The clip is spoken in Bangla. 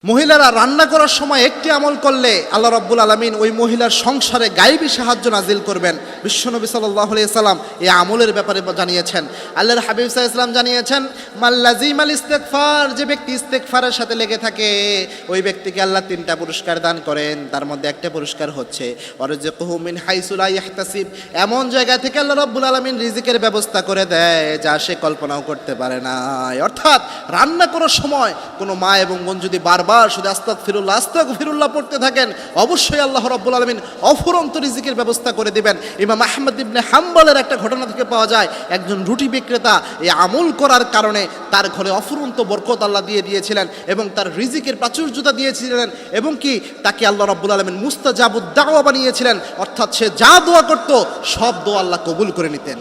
মহিলারা রান্না করার সময় একটি আমল করলে আল্লাহ রাব্বুল আলামিন ওই মহিলার সংসারে গায়েবী সাহায্য নাজিল করবেন। বিশ্বনবী সাল্লাল্লাহু আলাইহি সাল্লাম এই আমলের ব্যাপারে জানিয়েছেন। আল্লাহর হাবিব সাল্লাল্লাহু আলাইহি ওয়াসাল্লাম জানিয়েছেন, মাল্লাজিমাল ইস্তিগফার, যে ব্যক্তি ইস্তিগফারের সাথে লেগে থাকে ওই ব্যক্তিকে আল্লাহ তিনটা পুরস্কার দান করেন। তার মধ্যে একটা পুরস্কার হচ্ছে ওয়ারযুকুহু মিন হাইসু লা ইয়াহতাসিব, এমন জায়গা থেকে আল্লাহ রাব্বুল আলামিন রিজিকের ব্যবস্থা করে দেয় যা সে কল্পনাও করতে পারে না। অর্থাৎ রান্না করার সময় কোনো মা এবং বোন যদি বারবার শুধু আস্তাগফিরুল্লাহ পড়তে থাকেন, অবশ্যই আল্লাহ রাব্বুল আলামিন অফুরন্ত রিজিকের ব্যবস্থা করে দিবেন। ইমাম আহমদ ইবনে হাম্বলের একটা ঘটনা থেকে পাওয়া যায়, একজন রুটি বিক্রেতা এই আমল করার কারণে তার ঘরে অফুরন্ত বরকত আল্লাহ দিয়ে দিয়েছিলেন এবং তার রিজিকের প্রাচুর্যতা দিয়েছিলেন এবং কি তাকে আল্লাহ রাব্বুল আলামিন মুস্তাজাবুদ দাওয়া বানিয়েছিলেন। অর্থাৎ সে যা দোয়া করত সব দোয়া আল্লাহ কবুল করে নিতেন।